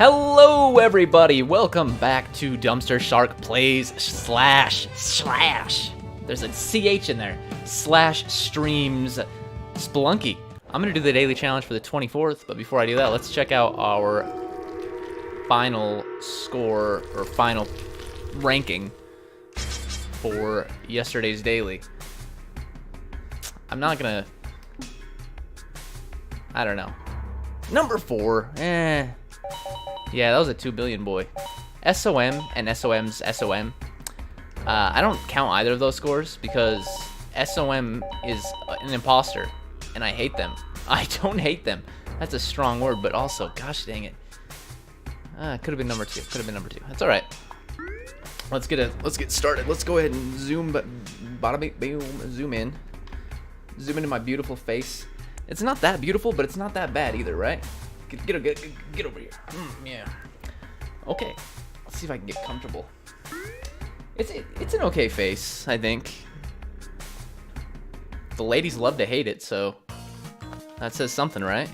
Hello everybody, welcome back to DumpsterShark Plays slash. There's a CH in there. /streams Spelunky. I'm gonna do the daily challenge for the 24th, but before I do that, let's check out our final score or final ranking for yesterday's daily. I'm not gonna, I don't know. Number 4, yeah, that was a 2 billion boy. SOM and SOM's SOM. I don't count either of those scores because SOM is an imposter, and I hate them. I don't hate them. That's a strong word, but also, gosh dang it. Could have been number 2. Could have been number 2. That's all right. Let's get started. Let's go ahead and zoom in. Zoom into my beautiful face. It's not that beautiful, but it's not that bad either, right? Get over here. Yeah. Okay. Let's see if I can get comfortable. It's an okay face, I think. The ladies love to hate it, so that says something, right?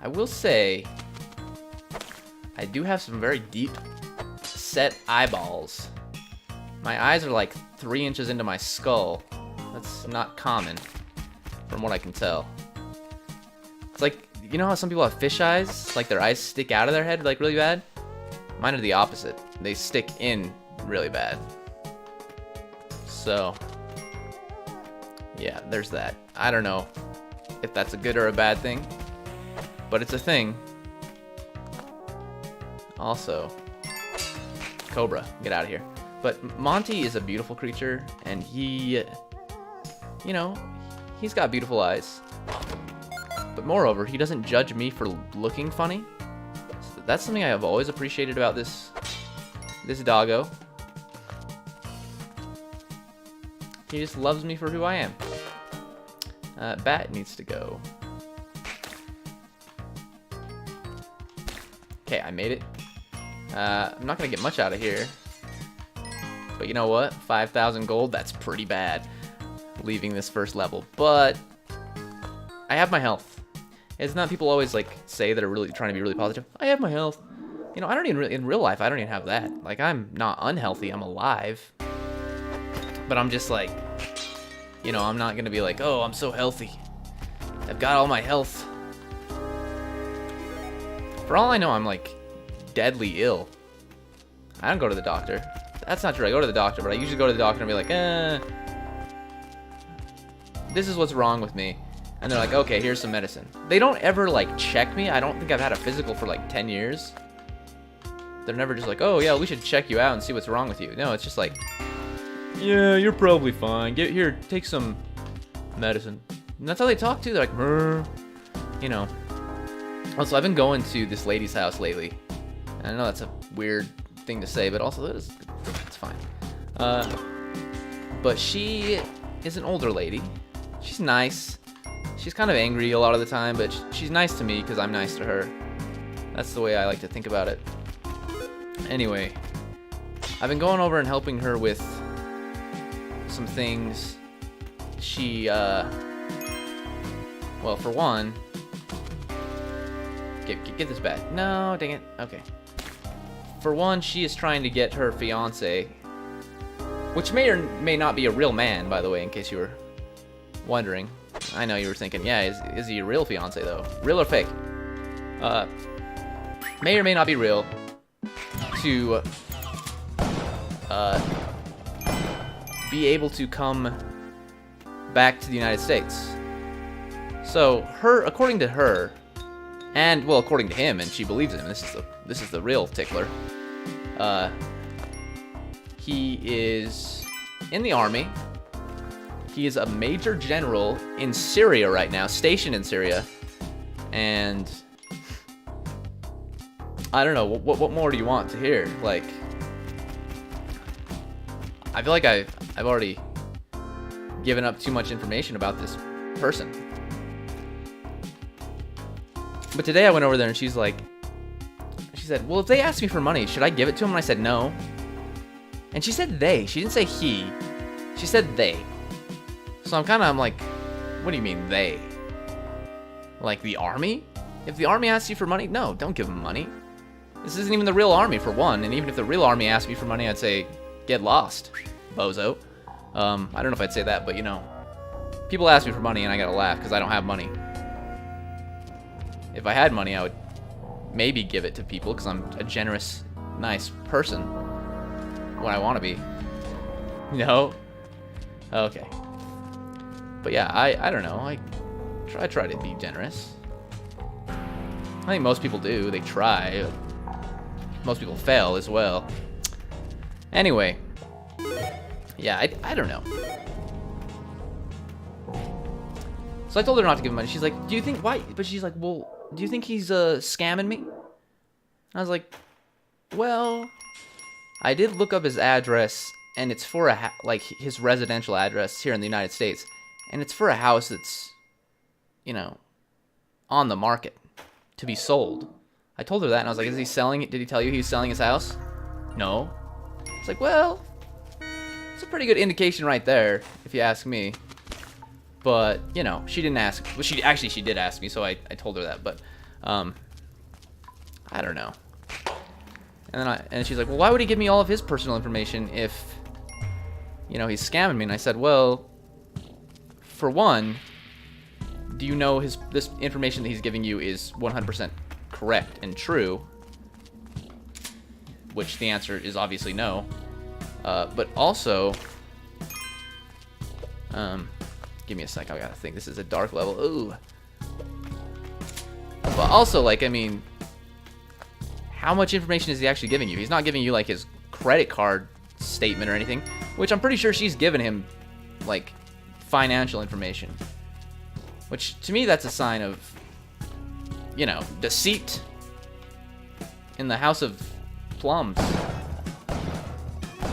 I will say I do have some very deep set eyeballs. My eyes are like 3 inches into my skull. That's not common, from what I can tell. It's like, you know how some people have fish eyes? Like their eyes stick out of their head like really bad? Mine are the opposite. They stick in really bad. So, yeah, there's that. I don't know if that's a good or a bad thing, but it's a thing. Also, Cobra, get out of here. But Monty is a beautiful creature, and he, you know, he's got beautiful eyes. But moreover, he doesn't judge me for looking funny. So that's something I have always appreciated about this doggo. He just loves me for who I am. Bat needs to go. Okay, I made it. I'm not gonna get much out of here. But you know what? 5,000 gold, that's pretty bad. Leaving this first level. But I have my health. It's not people always like say that are really trying to be really positive. I have my health. You know, I don't even really, in real life, I don't even have that. Like, I'm not unhealthy, I'm alive. But I'm just like, you know, I'm not gonna be like, oh, I'm so healthy. I've got all my health. For all I know, I'm like deadly ill. I don't go to the doctor. That's not true. I go to the doctor, but I usually go to the doctor and be like, this is what's wrong with me. And they're like, okay, here's some medicine. They don't ever like check me. I don't think I've had a physical for like 10 years. They're never just like, oh yeah, we should check you out and see what's wrong with you. No, it's just like, yeah, you're probably fine. Get here, take some medicine. And that's how they talk too. They're like, you know. Also, I've been going to this lady's house lately. And I know that's a weird thing to say, but also it's fine. But she is an older lady. She's nice. She's kind of angry a lot of the time, but she's nice to me because I'm nice to her. That's the way I like to think about it. Anyway, I've been going over and helping her with some things. She, well, for one, get this back. No, dang it. Okay. For one, she is trying to get her fiance, which may or may not be a real man, by the way, in case you were wondering. I know you were thinking, yeah, is he a real fiance though? Real or fake? May or may not be real. To be able to come back to the United States. So according to her, and well, according to him, and she believes him. This is the real tickler. He is in the army. He is a major general in Syria right now, stationed in Syria, and I don't know, what more do you want to hear? Like, I feel like I've already given up too much information about this person. But today I went over there and she said, well, if they ask me for money, should I give it to them? And I said no. And she said they. She didn't say he. She said they. So I'm like, what do you mean they? Like the army? If the army asks you for money, no, don't give them money. This isn't even the real army, for one. And even if the real army asked me for money, I'd say, get lost, bozo. I don't know if I'd say that, but you know, people ask me for money and I gotta laugh because I don't have money. If I had money, I would maybe give it to people because I'm a generous, nice person when I want to be. No? Okay. But yeah, I don't know. I try to be generous. I think most people do. They try. Most people fail as well. Anyway. Yeah, I don't know. So I told her not to give him money. She's like, do you think, why? But she's like, well, do you think he's scamming me? I was like, well, I did look up his address, and it's for like his residential address here in the United States, and it's for a house that's, you know, on the market to be sold. I told her that, and I was like, is he selling it? Did he tell you he was selling his house? No. It's like, well, it's a pretty good indication right there, if you ask me. But, you know, she didn't ask. Well, she did ask me, so I told her that. But, I don't know. And she's like, well, why would he give me all of his personal information if, you know, he's scamming me? And I said, well, for one, do you know this information that he's giving you is 100% correct and true? Which the answer is obviously no. But also, give me a sec, I gotta think. This is a dark level. Ooh. But also, like, I mean, how much information is he actually giving you? He's not giving you, like, his credit card statement or anything, which I'm pretty sure she's given him, like, financial information. Which, to me, that's a sign of, you know, deceit in the house of plums.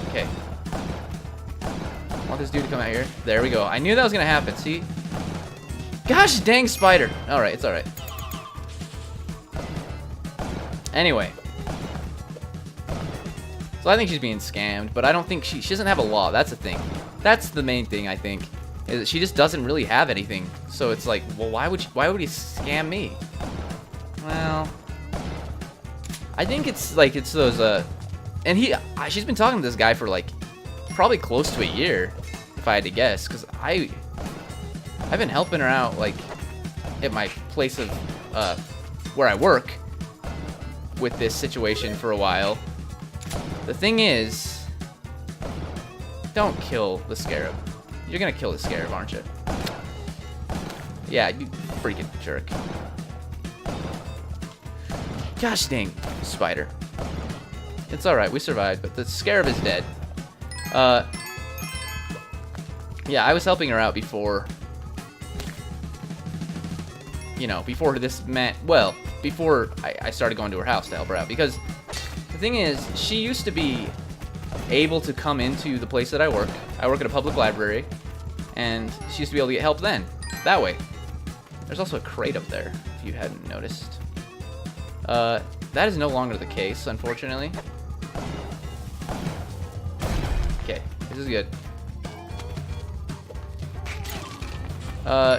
Okay. I want this dude to come out here. There we go. I knew that was gonna happen. See? Gosh dang spider. Alright, it's alright. Anyway. So I think she's being scammed, but I don't think she doesn't have a law. That's the thing. That's the main thing, I think. Is that she just doesn't really have anything. So it's like, well, why would he scam me? Well, I think it's like it's those and she's been talking to this guy for like probably close to a year, if I had to guess, because I've been helping her out like at my place of where I work with this situation for a while. The thing is, don't kill the scarab. You're gonna kill the scarab, aren't you? Yeah, you freaking jerk. Gosh dang, spider. It's alright, we survived, but the scarab is dead. Yeah, I was helping her out before, you know, before this meant, well, before I started going to her house to help her out, because the thing is, she used to be able to come into the place that I work. I work at a public library, and she used to be able to get help then, that way. There's also a crate up there, if you hadn't noticed. That is no longer the case, unfortunately. Okay, this is good.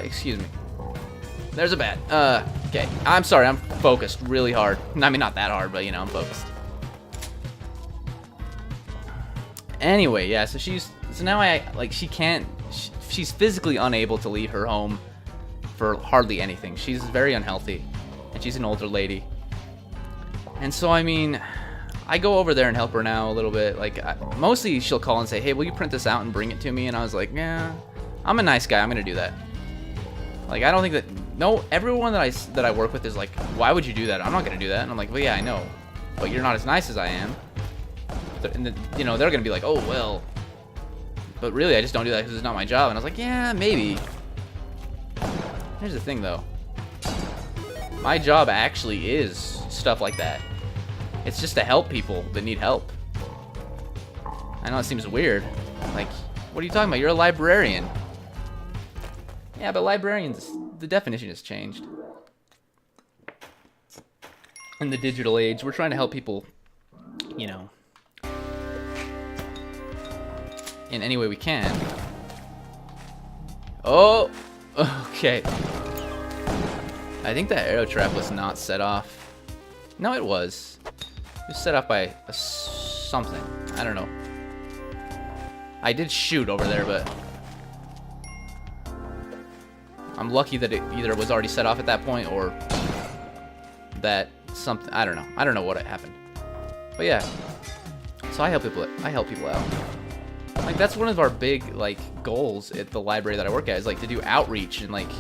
Excuse me. There's a bat. Okay. I'm sorry, I'm focused really hard. I mean, not that hard, but, you know, I'm focused. Anyway, yeah, so now she's physically unable to leave her home for hardly anything. She's very unhealthy, and she's an older lady. And so, I mean, I go over there and help her now a little bit. Like, mostly she'll call and say, hey, will you print this out and bring it to me? And I was like, yeah, I'm a nice guy. I'm going to do that. Like, I don't think that... No, everyone that I work with is like, why would you do that? I'm not going to do that. And I'm like, well, yeah, I know. But you're not as nice as I am. And then, you know, they're going to be like, oh, well. But really, I just don't do that because it's not my job. And I was like, yeah, maybe. Here's the thing, though. My job actually is stuff like that. It's just to help people that need help. I know it seems weird. Like, what are you talking about? You're a librarian. Yeah, but librarians, the definition has changed. In the digital age, we're trying to help people, you know, in any way we can. Oh, okay. I think that arrow trap was not set off. No, it was. It was set off by something. I don't know. I did shoot over there, but I'm lucky that it either was already set off at that point or that something. I don't know. I don't know what happened. But yeah. So I help people out. Like, that's one of our big, like, goals at the library that I work at, is, like, to do outreach, and, like,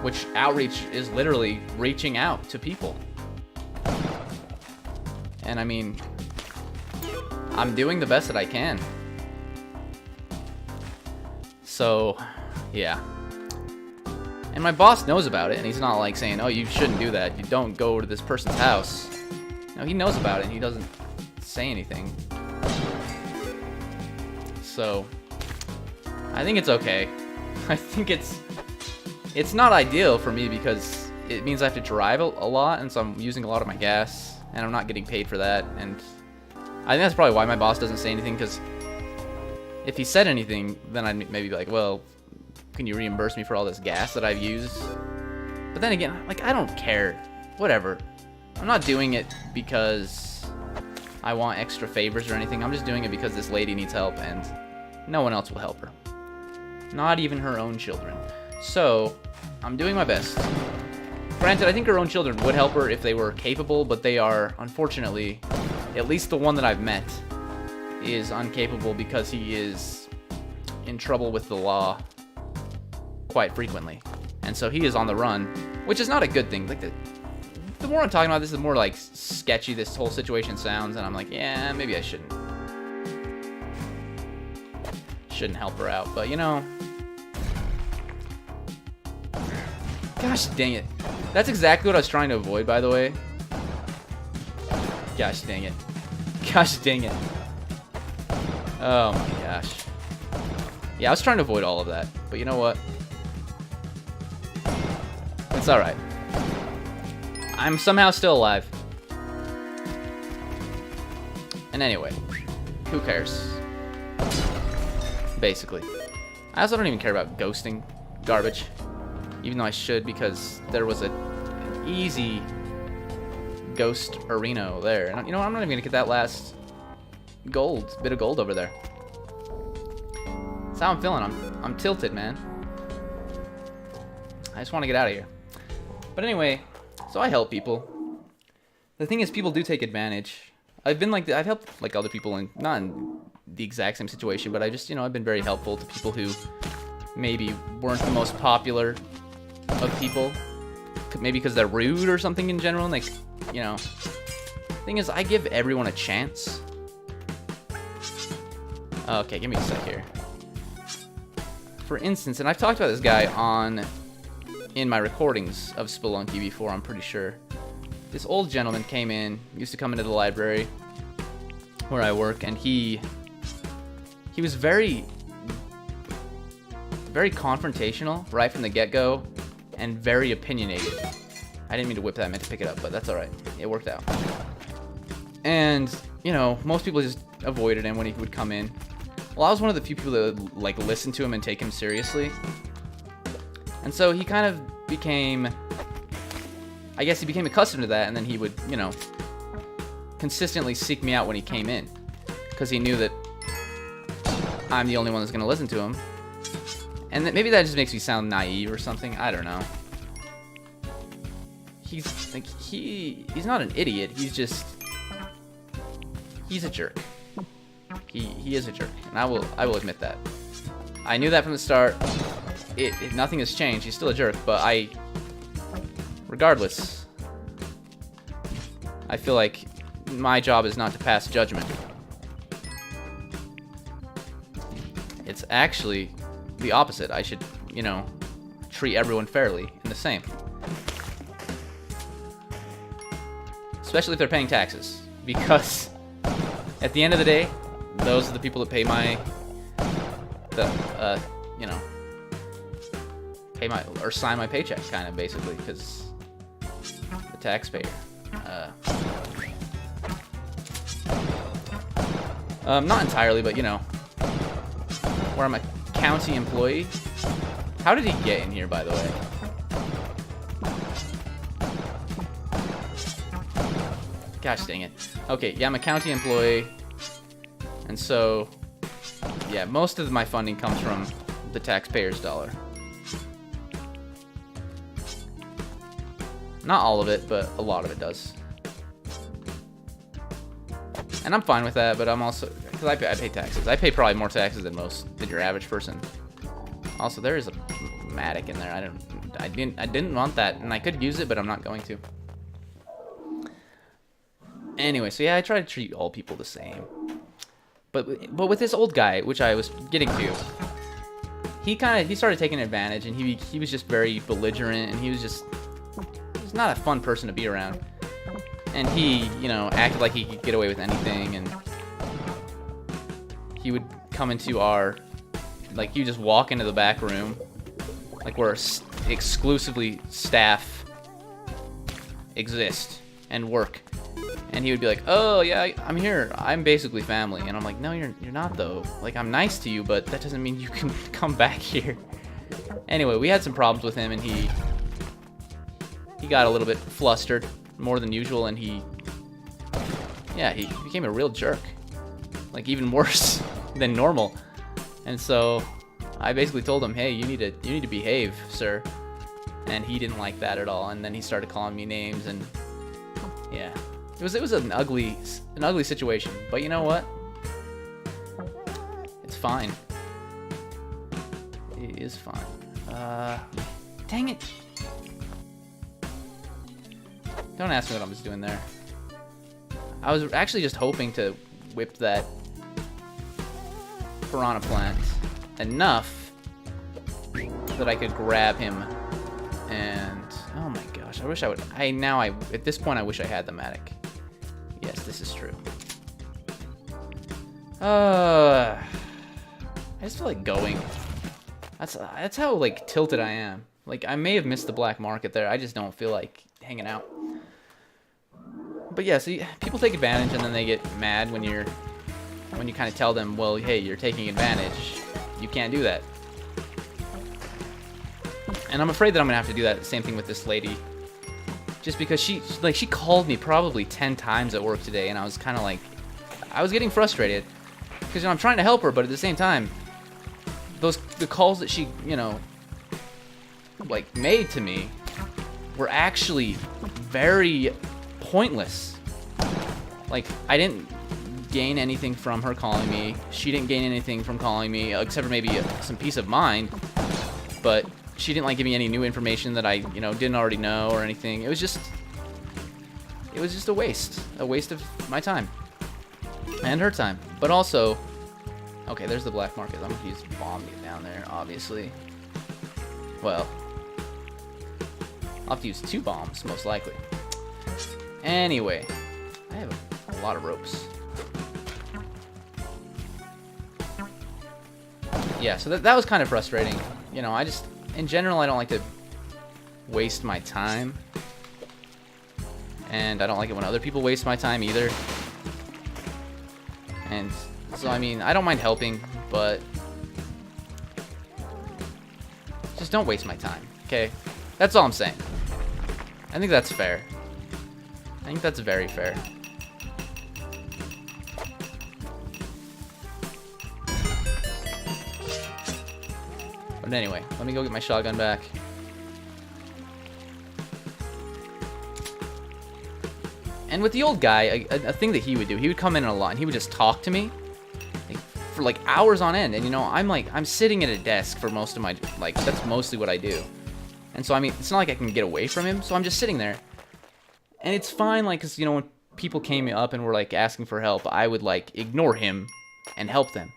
which outreach is literally reaching out to people. And, I mean, I'm doing the best that I can. So, yeah. And my boss knows about it, and he's not, like, saying, oh, you shouldn't do that. You don't go to this person's house. No, he knows about it, and he doesn't say anything. So, I think it's okay. I think it's not ideal for me because it means I have to drive a lot, and so I'm using a lot of my gas, and I'm not getting paid for that. And I think that's probably why my boss doesn't say anything, because if he said anything, then I'd maybe be like, well, can you reimburse me for all this gas that I've used? But then again, like, I don't care. Whatever. I'm not doing it because I want extra favors or anything. I'm just doing it because this lady needs help, and no one else will help her. Not even her own children. So, I'm doing my best. Granted, I think her own children would help her if they were capable, but they are, unfortunately, at least the one that I've met, is incapable because he is in trouble with the law quite frequently. And so he is on the run, which is not a good thing. Like, the more I'm talking about this, the more, like, sketchy this whole situation sounds, and I'm like, yeah, maybe I shouldn't help her out. But, you know, gosh dang it. That's exactly what I was trying to avoid, by the way. Gosh dang it. Gosh dang it. Oh my gosh. Yeah, I was trying to avoid all of that, but you know what? It's alright. I'm somehow still alive. And anyway, who cares? Basically. I also don't even care about ghosting garbage. Even though I should, because there was an easy ghost arena there. And, you know what? I'm not even going to get that last bit of gold over there. That's how I'm feeling. I'm tilted, man. I just want to get out of here. But anyway, so I help people. The thing is, people do take advantage. I've helped like other people, and not in the exact same situation, but I just, you know, I've been very helpful to people who maybe weren't the most popular of people. Maybe because they're rude or something in general. Like, you know, thing is, I give everyone a chance. Okay, give me a sec here. For instance, and I've talked about this guy in my recordings of Spelunky before, I'm pretty sure. This old gentleman came in, used to come into the library where I work, and he was very, very confrontational right from the get-go, and very opinionated. I didn't mean to whip that, I meant to pick it up, but that's alright. It worked out. And, you know, most people just avoided him when he would come in. Well, I was one of the few people that would, like, listen to him and take him seriously. And so he kind of became, I guess he became accustomed to that, and then he would, you know, consistently seek me out when he came in. Because he knew that I'm the only one that's going to listen to him. And maybe that just makes me sound naive or something. I don't know. He's like, he's not an idiot. He's a jerk. He is a jerk, and I will admit that. I knew that from the start. Nothing has changed. He's still a jerk, but regardless, I feel like my job is not to pass judgment. It's actually the opposite. I should, you know, treat everyone fairly and the same. Especially if they're paying taxes. Because at the end of the day, those are the people that pay you know, or sign my paycheck, kind of, basically, because the taxpayer. Not entirely, but, you know, where I'm a county employee. How did he get in here, by the way? Gosh dang it. Okay, yeah, I'm a county employee. And so, yeah, most of my funding comes from the taxpayer's dollar. Not all of it, but a lot of it does. And I'm fine with that, but I'm also, because I pay taxes. I pay probably more taxes than your average person. Also, there is a matic in there. I didn't want that, and I could use it, but I'm not going to. Anyway, so yeah, I try to treat all people the same. But with this old guy, which I was getting to, he started taking advantage, and he was just very belligerent, and he's not a fun person to be around. And he, you know, acted like he could get away with anything, and he would come into our, like, you just walk into the back room, like where exclusively staff exist and work. And he would be like, oh, yeah, I'm here. I'm basically family. And I'm like, no, you're not, though. Like, I'm nice to you, but that doesn't mean you can come back here. Anyway, we had some problems with him, and he got a little bit flustered, more than usual, and he became a real jerk. Like, even worse than normal. And so I basically told him, hey, you need to behave, sir. And he didn't like that at all. And then he started calling me names, and yeah. It was an ugly situation, but you know what? It's fine. It is fine. Dang it! Don't ask me what I was doing there. I was actually just hoping to whip that piranha plant enough that I could grab him. And oh my gosh, I wish I would. At this point, I wish I had the matic. Yes, this is true. I just feel like going. That's how, like, tilted I am. Like, I may have missed the black market there. I just don't feel like hanging out. But yeah, see, people take advantage, and then they get mad when you kind of tell them, well, hey, you're taking advantage. You can't do that. And I'm afraid that I'm gonna have to do that same thing with this lady. Just because she called me probably 10 times at work today, and I was kind of like, I was getting frustrated because, you know, I'm trying to help her, but at the same time, the calls that she, you know, like, made to me were actually very pointless. Like, I didn't gain anything from her calling me. She didn't gain anything from calling me, except for maybe some peace of mind. But she didn't, like, give me any new information that I, you know, didn't already know or anything. It was just a waste of my time and her time. But also, okay, there's the black market. I'm gonna use a bomb to get down there, obviously. Well, I'll have to use 2 bombs, most likely. Anyway, I have a lot of ropes. Yeah, so that was kind of frustrating. You know, in general, I don't like to waste my time. And I don't like it when other people waste my time either. And so, I mean, I don't mind helping, but just don't waste my time, okay? That's all I'm saying. I think that's fair. I think that's very fair. But anyway, let me go get my shotgun back. And with the old guy, a thing that he would do, he would come in a lot, and he would just talk to me for like hours on end. And, you know, I'm sitting at a desk for most of my, like, that's mostly what I do. And so, I mean, it's not like I can get away from him, so I'm just sitting there. And it's fine, like, because, you know, when people came up and were, like, asking for help, I would, like, ignore him and help them.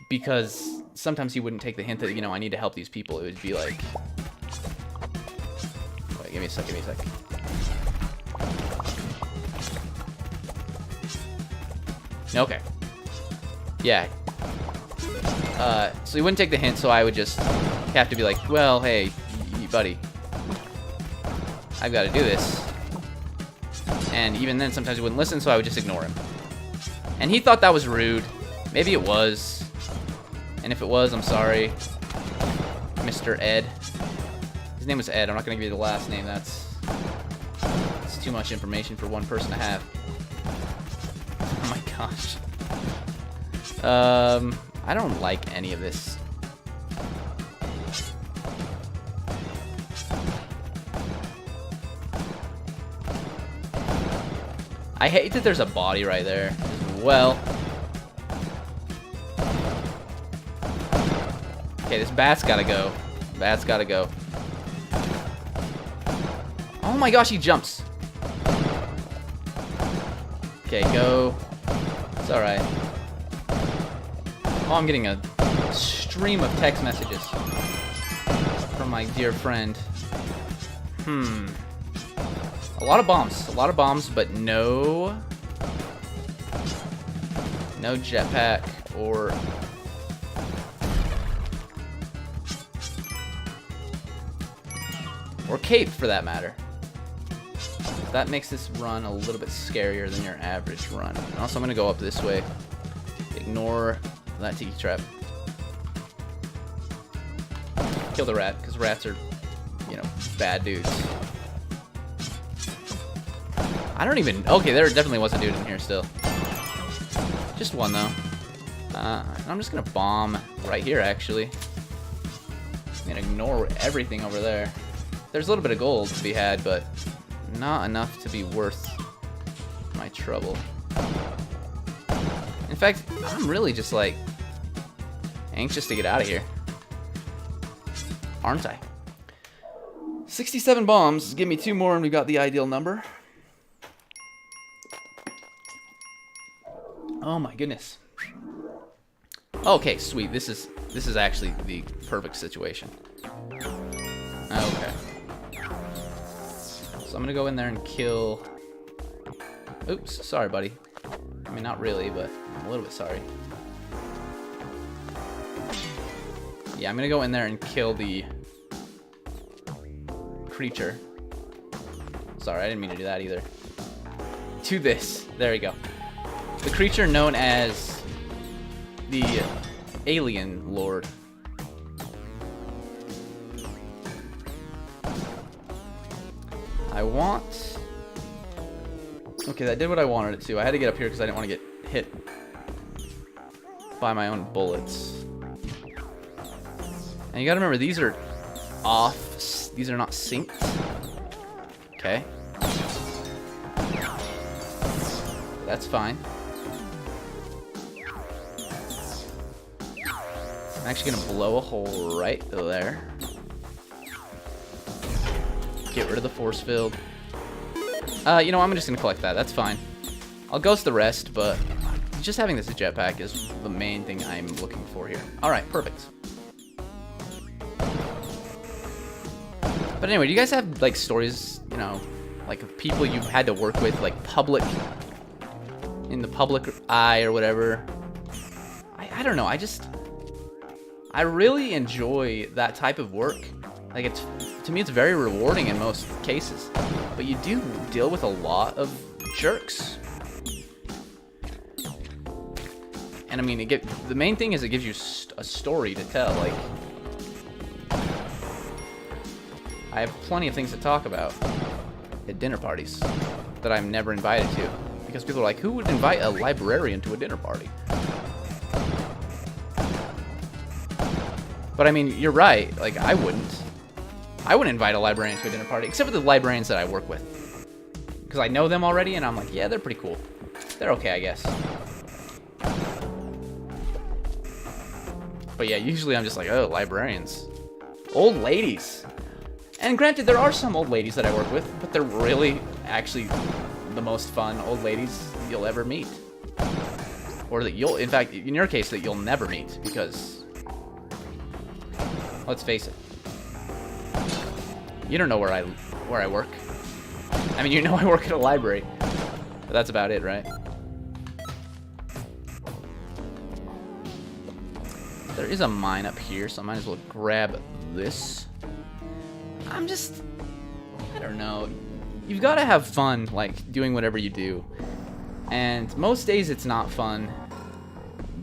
Because sometimes he wouldn't take the hint that, you know, I need to help these people. It would be like, wait, give me a sec. Okay. Yeah. So he wouldn't take the hint, so I would just have to be like, well, hey, buddy, I've got to do this. And even then, sometimes he wouldn't listen, so I would just ignore him. And he thought that was rude. Maybe it was. And if it was, I'm sorry. Mr. Ed. His name was Ed. I'm not going to give you the last name. That's too much information for one person to have. Oh my gosh. I don't like any of this. I hate that there's a body right there as well. Okay, this bat's gotta go. Bat's gotta go. Oh my gosh, he jumps. Okay, go. It's alright. Oh, I'm getting a stream of text messages from my dear friend. A lot of bombs, but no jetpack or cape for that matter. That makes this run a little bit scarier than your average run. Also, I'm gonna go up this way. Ignore that tiki trap. Kill the rat, because rats are, you know, bad dudes. I don't even... Okay, there definitely was a dude in here still. Just one, though. I'm just going to bomb right here, actually. I'm going to ignore everything over there. There's a little bit of gold to be had, but not enough to be worth my trouble. In fact, I'm really just, like, anxious to get out of here. Aren't I? 67 bombs. Give me 2 more and we got the ideal number. Oh my goodness. Okay, sweet. This is actually the perfect situation. Okay. So I'm gonna go in there and kill... Oops, sorry, buddy. I mean, not really, but I'm a little bit sorry. Yeah, I'm gonna go in there and kill the creature. Sorry, I didn't mean to do that either. To this. There we go. The creature known as the Alien Lord. I want... Okay, that did what I wanted it to. I had to get up here because I didn't want to get hit by my own bullets. And you gotta remember, these are off. These are not synced. Okay. That's fine. I'm actually gonna blow a hole right there. Get rid of the force field. You know, I'm just gonna collect that. That's fine. I'll ghost the rest, but just having this jetpack is the main thing I'm looking for here. Alright, perfect. But anyway, do you guys have, like, stories, you know, like, of people you've had to work with, like, in the public eye or whatever? I don't know, I really enjoy that type of work. Like, to me, it's very rewarding in most cases. But you do deal with a lot of jerks. And I mean, the main thing is it gives you a story to tell. Like, I have plenty of things to talk about at dinner parties that I'm never invited to. Because people are like, who would invite a librarian to a dinner party? But I mean, you're right. Like, I wouldn't invite a librarian to a dinner party, except for the librarians that I work with. Because I know them already, and I'm like, yeah, they're pretty cool. They're okay, I guess. But yeah, usually I'm just like, oh, librarians. Old ladies. And granted, there are some old ladies that I work with, but they're really, actually, the most fun old ladies you'll ever meet. Or that you'll, in fact, in your case, that you'll never meet, because... Let's face it. You don't know where I work. I mean, you know I work at a library. But that's about it, right? There is a mine up here, so I might as well grab this. I don't know. You've got to have fun, like, doing whatever you do. And most days it's not fun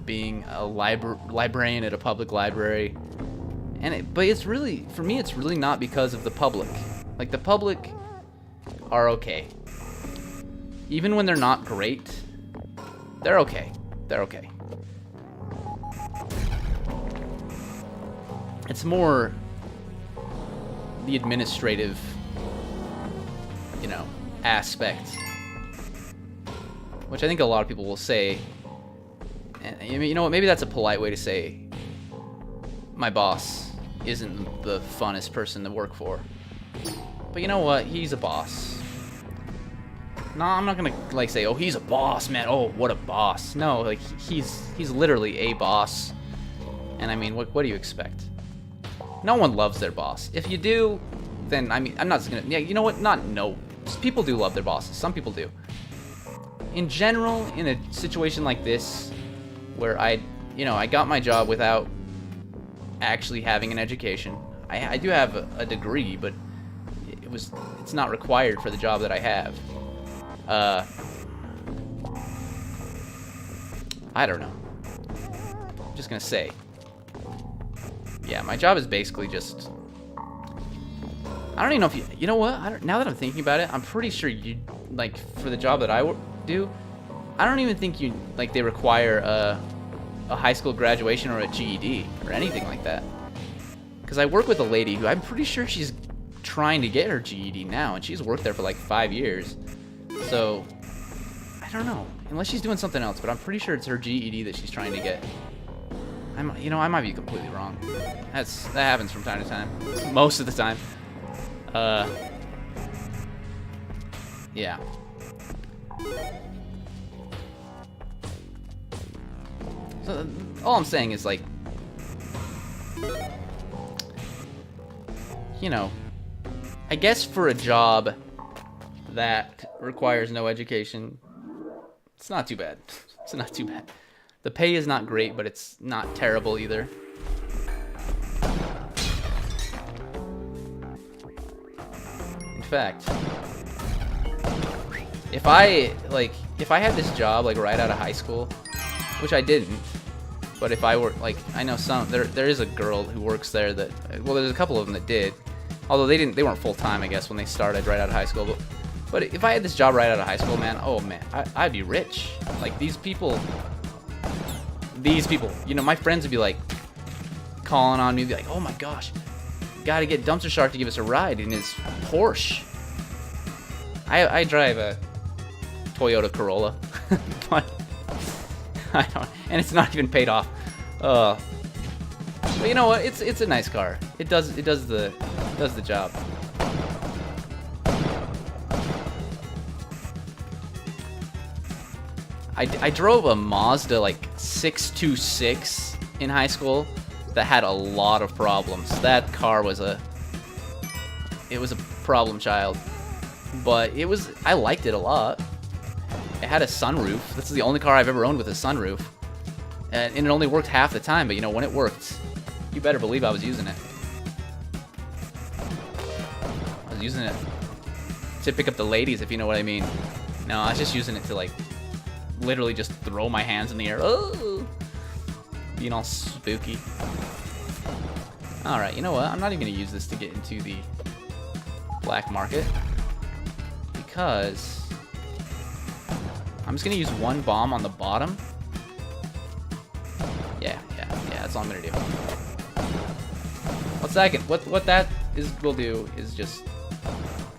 being a librarian at a public library. But it's really, for me, it's really not because of the public. Like, the public are okay. even when they're not great, they're okay. They're okay. It's more the administrative, you know, aspect, which I think a lot of people will say, and you know what, maybe that's a polite way to say my boss isn't the funnest person to work for. But you know what, he's a boss. No, I'm not gonna like say, oh, he's a boss, man, oh, what a boss. No, like he's literally a boss. And I mean, what do you expect? No one loves their boss. If you do, then I mean, I'm not just gonna, yeah, you know what, no, people do love their bosses. Some people do. In general, in a situation like this, where I got my job without actually having an education. I do have a degree, but it's not required for the job that I have. I don't know. I'm just gonna say. Yeah, my job is basically just... I don't even know if you know what? Now that I'm thinking about it, I'm pretty sure you, like, for the job that I do, I don't even think they require a high school graduation or a GED or anything like that. Because I work with a lady who I'm pretty sure she's trying to get her GED now, and she's worked there for like 5 years. So, I don't know. Unless she's doing something else, but I'm pretty sure it's her GED that she's trying to get. I might be completely wrong. That happens from time to time. Most of the time. Yeah. So, all I'm saying is, like, you know, I guess for a job that requires no education, it's not too bad. It's not too bad. The pay is not great, but it's not terrible either. In fact, if I had this job, like, right out of high school, which I didn't, but if I were, like, I know there is a girl who works there that, well, there's a couple of them that did, although they weren't full-time, I guess, when they started right out of high school, but if I had this job right out of high school, man, oh man, I'd be rich. Like, these people, you know, my friends would be like calling on me, be like, oh my gosh, gotta get DumpsterShark to give us a ride in his Porsche. I drive a Toyota Corolla, but I don't, and it's not even paid off. But you know what? It's a nice car. It does the job. I drove a Mazda like 626 in high school that had a lot of problems. That car was a problem child, but I liked it a lot. It had a sunroof. This is the only car I've ever owned with a sunroof, and it only worked half the time. But you know, when it worked, you better believe I was using it. I was using it to pick up the ladies, if you know what I mean. No, I was just using it to, like, literally just throw my hands in the air. Oh, being all spooky. Alright, you know what? I'm not even going to use this to get into the black market, because I'm just going to use one bomb on the bottom. Yeah, that's all I'm going to do. What that will do is just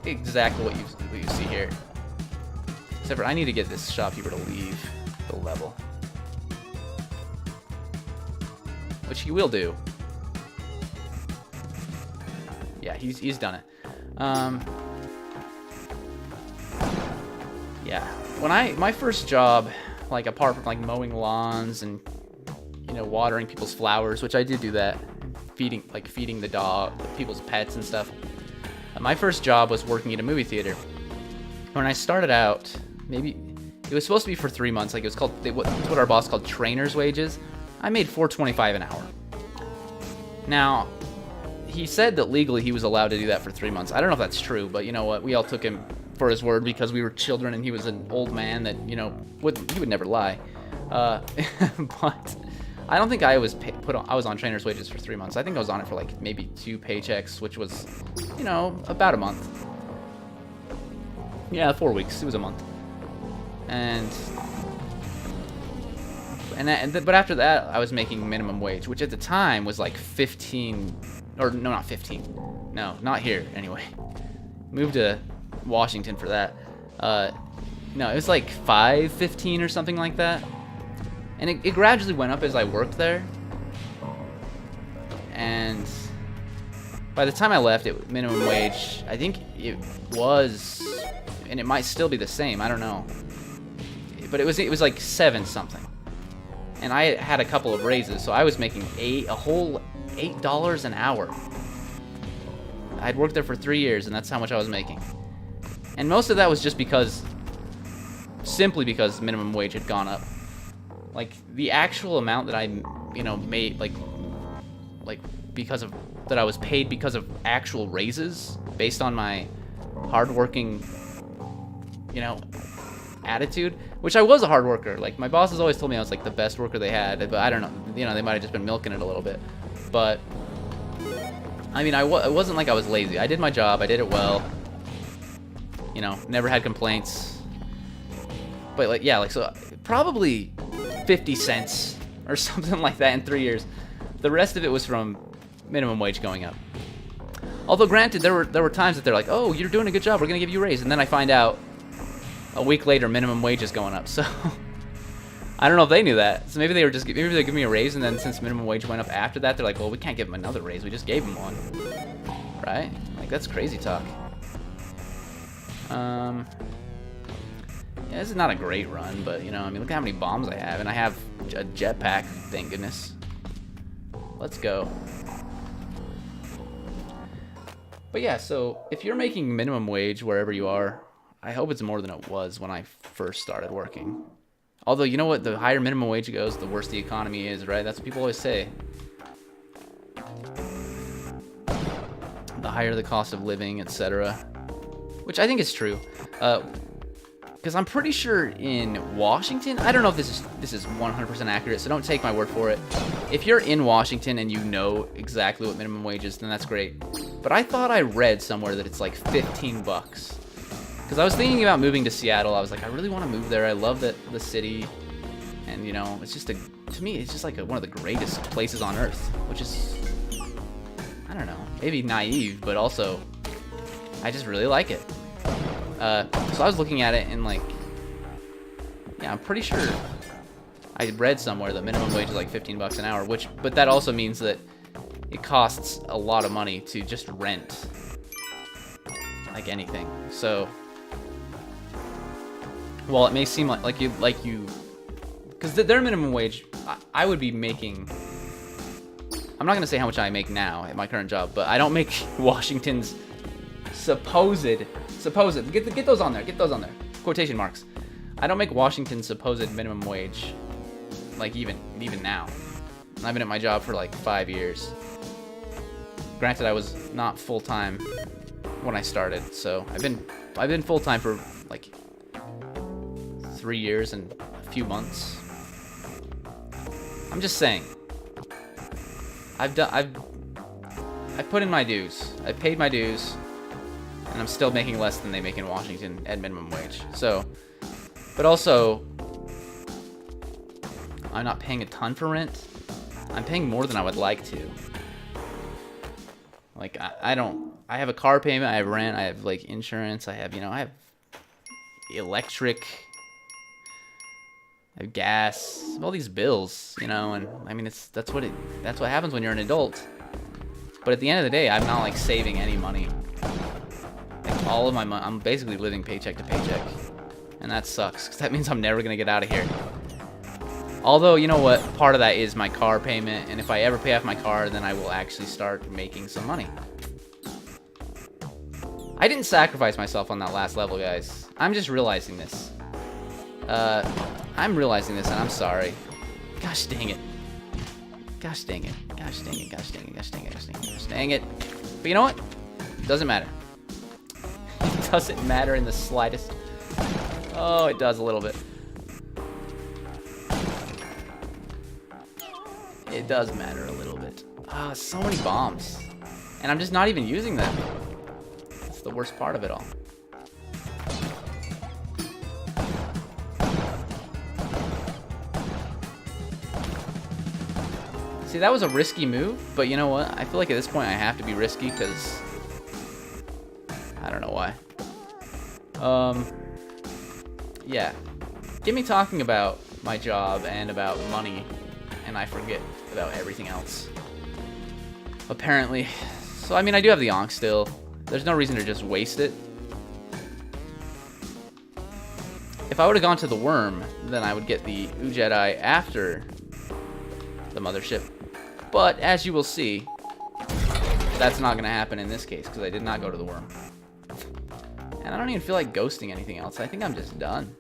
exactly what you see here. Except for I need to get this shopkeeper to leave the level, which he will do. Yeah, he's done it. Yeah, when my first job, like, apart from like mowing lawns and, you know, watering people's flowers, which I did do that, feeding the dog, people's pets and stuff. My first job was working at a movie theater. When I started out, maybe it was supposed to be for 3 months. Like, it was called, what our boss called trainer's wages. I made $4.25 an hour. Now, he said that legally he was allowed to do that for 3 months. I don't know if that's true, but you know what? We all took him for his word because we were children and he was an old man that, you know, he would never lie. But I don't think I was I was on trainer's wages for 3 months. I think I was on it for like maybe 2 paychecks, which was, you know, about a month. Yeah, 4 weeks. It was a month. But after that, I was making minimum wage, which at the time was like 15, or no, not 15. No, not here anyway. Moved to Washington for that. No, it was like 5.15 or something like that. And it gradually went up as I worked there. And by the time I left, minimum wage, I think it was, and it might still be the same, I don't know. But it was like 7 something. And I had a couple of raises, so I was making a whole $8 an hour. I'd worked there for 3 years, and that's how much I was making. And most of that was just simply because minimum wage had gone up. Like, the actual amount that I, made, like because of, that I was paid because of actual raises, based on my hardworking, attitude, which I was a hard worker. Like, my bosses always told me I was like the best worker they had, but I don't know, they might have just been milking it a little bit. But I mean, it wasn't like I was lazy. I did my job, I did it well, never had complaints. But like, yeah, like, so probably 50 cents or something like that in 3 years. The rest of it was from minimum wage going up. Although granted, there were times that they're like, oh, you're doing a good job, we're gonna give you a raise, and then I find out a week later minimum wage is going up. So I don't know if they knew that. So maybe they giving me a raise, and then since minimum wage went up after that, they're like, well, we can't give them another raise, we just gave them one, right? Like, that's crazy talk. Yeah, this is not a great run, but I mean, look at how many bombs I have, and I have a jetpack, thank goodness. Let's go. But yeah, so if you're making minimum wage wherever you are, I hope it's more than it was when I first started working. Although, you know what? The higher minimum wage goes, the worse the economy is, right? That's what people always say. The higher the cost of living, etc. Which I think is true. Because I'm pretty sure in Washington, I don't know if this is 100% accurate, so don't take my word for it. If you're in Washington and you know exactly what minimum wage is, then that's great. But I thought I read somewhere that it's like 15 bucks. Because I was thinking about moving to Seattle. I was like, I really want to move there. I love the city. And, it's just to me, it's just like one of the greatest places on earth. Which is, I don't know, maybe naive, but also, I just really like it. So I was looking at it and like, yeah, I'm pretty sure I read somewhere that minimum wage is like 15 bucks an hour, but that also means that it costs a lot of money to just rent, like anything. So, while it may seem like you, because their minimum wage, I would be making, I'm not gonna say how much I make now at my current job, but I don't make Washington's supposed, get those on there, quotation marks. I don't make Washington's supposed minimum wage, like even now. I've been at my job for like 5 years. Granted, I was not full-time when I started, so I've been full-time for like 3 years and a few months. I'm just saying, I've put in my dues, I paid my dues, and I'm still making less than they make in Washington at minimum wage. So, but also, I'm not paying a ton for rent. I'm paying more than I would like to. Like, I have a car payment, I have rent, I have like insurance, I have, I have electric, I have gas, all these bills, and I mean, that's what happens when you're an adult. But at the end of the day, I'm not like saving any money. Like, all of my money, I'm basically living paycheck to paycheck. And that sucks, because that means I'm never gonna get out of here. Although, you know what, part of that is my car payment, and if I ever pay off my car, then I will actually start making some money. I didn't sacrifice myself on that last level, guys. I'm just realizing this. I'm realizing this, and I'm sorry. Gosh dang it. Gosh dang it. Gosh dang it. Gosh dang it. Gosh dang it. Gosh dang it. Gosh dang it. But you know what? It doesn't matter. It doesn't matter in the slightest. Oh, it does a little bit. It does matter a little bit. Ah, so many bombs. And I'm just not even using them. That's the worst part of it all. See, that was a risky move, but you know what? I feel like at this point I have to be risky because I don't know why. Yeah. Get me talking about my job and about money, and I forget about everything else. Apparently. So, I mean, I do have the Ankh still. There's no reason to just waste it. If I would have gone to the Worm, then I would get the Jedi after the Mothership. But, as you will see, that's not going to happen in this case, because I did not go to the Worm. And I don't even feel like ghosting anything else. I think I'm just done.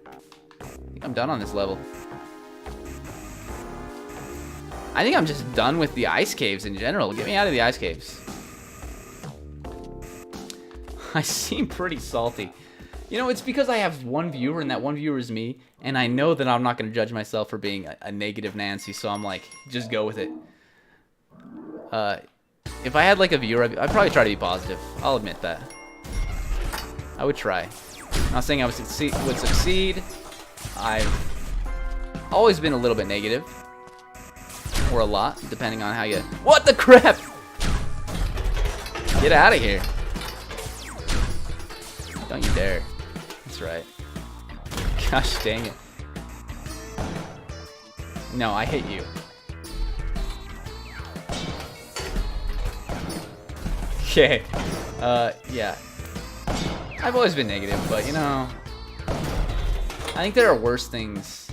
I think I'm done on this level. I think I'm just done with the ice caves in general. Get me out of the ice caves. I seem pretty salty. You know, it's because I have one viewer, and that one viewer is me, and I know that I'm not going to judge myself for being a negative Nancy, so I'm like, just go with it. If I had, like, a viewer, I'd probably try to be positive. I'll admit that. I would try. I'm not saying I would succeed. I've always been a little bit negative. Or a lot, depending on how you... What the crap? Get out of here. Don't you dare. That's right. Gosh dang it. No, I hit you. Okay. Yeah. I've always been negative, but you know, I think there are worse things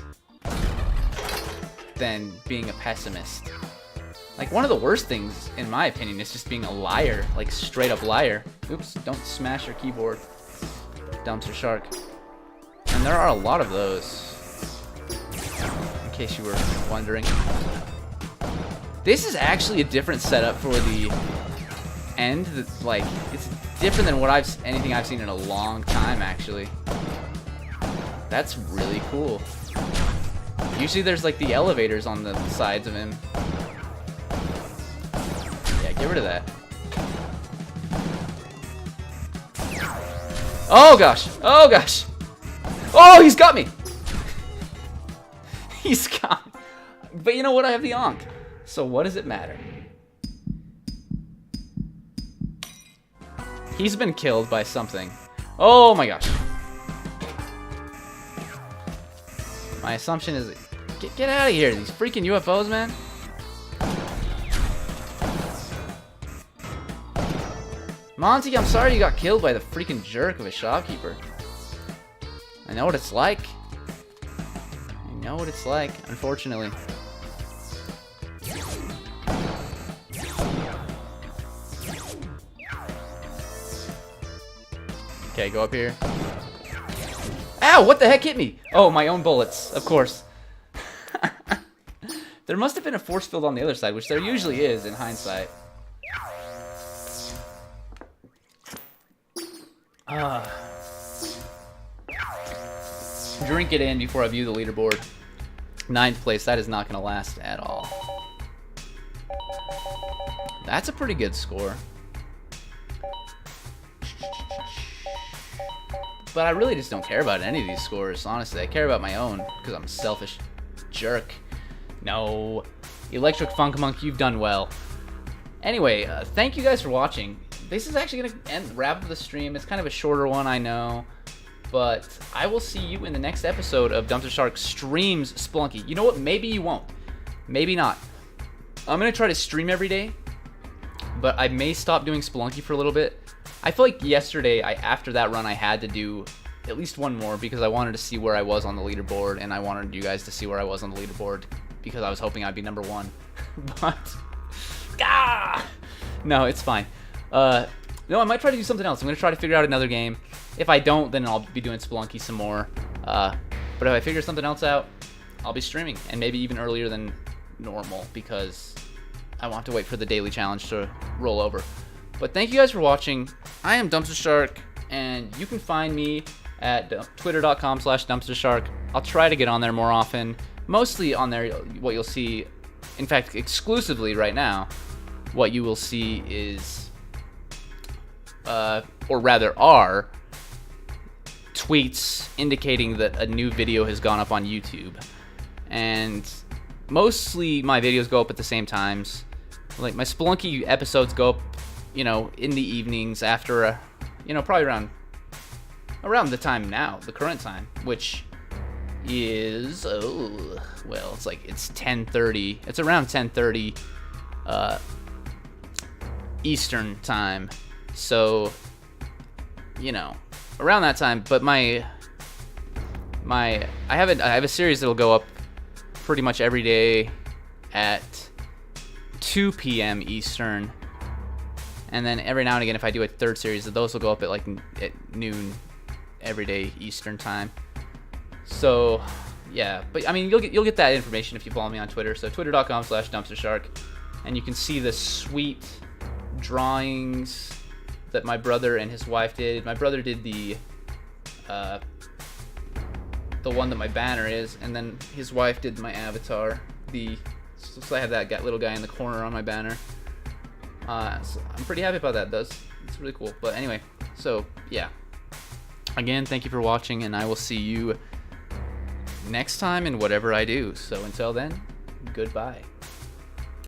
than being a pessimist. Like, one of the worst things, in my opinion, is just being a liar. Like, straight up liar. Oops, don't smash your keyboard. DumpsterShark. And there are a lot of those, in case you were wondering. This is actually a different setup for the end. Like, it's different than what anything I've seen in a long time, actually. That's really cool. Usually there's like the elevators on the sides of him. Yeah, get rid of that. Oh gosh! Oh gosh! Oh, he's got me! He's got me. But you know what? I have the Ankh. So what does it matter? He's been killed by something. Oh my gosh. My assumption is... Get out of here, these freaking UFOs, man. Monty, I'm sorry you got killed by the freaking jerk of a shopkeeper. I know what it's like. I know what it's like, unfortunately. Okay, go up here. Ow, what the heck hit me? Oh, my own bullets, of course. There must have been a force field on the other side, which there usually is in hindsight. Drink it in before I view the leaderboard. 9th place, that is not going to last at all. That's a pretty good score. But I really just don't care about any of these scores, honestly. I care about my own, because I'm a selfish jerk. No. Electric Funk Monk, you've done well. Anyway, thank you guys for watching. This is actually going to wrap up the stream. It's kind of a shorter one, I know. But I will see you in the next episode of DumpsterShark Streams Spelunky. You know what? Maybe you won't. Maybe not. I'm going to try to stream every day. But I may stop doing Spelunky for a little bit. I feel like yesterday, after that run, I had to do at least one more because I wanted to see where I was on the leaderboard, and I wanted you guys to see where I was on the leaderboard because I was hoping I'd be number 1. But, no, it's fine. No, I might try to do something else. I'm going to try to figure out another game. If I don't, then I'll be doing Spelunky some more. But if I figure something else out, I'll be streaming, and maybe even earlier than normal because I want to wait for the daily challenge to roll over. But thank you guys for watching. I am DumpsterShark, and you can find me at twitter.com/DumpsterShark. I'll try to get on there more often. Mostly on there, what you'll see, in fact, exclusively right now, what you will see is, or rather are, tweets indicating that a new video has gone up on YouTube. And mostly my videos go up at the same times. Like my Spelunky episodes go up, you know, in the evenings after, you know, probably around the time now, the current time, which is well, it's 10:30. It's around 10:30 Eastern time. So, you know, around that time. But I have a series that'll go up pretty much every day at 2 p.m. Eastern, and then every now and again, if I do a third series, those will go up at noon every day Eastern time. So yeah, but I mean, you'll get that information if you follow me on Twitter. So twitter.com/DumpsterShark, and you can see the sweet drawings that my brother and his wife did. My brother did the one that my banner is, and then his wife did my avatar. So I have that little guy in the corner on my banner. So I'm pretty happy about that. It's really cool. But anyway, so yeah. Again, thank you for watching, and I will see you next time in whatever I do. So until then, goodbye.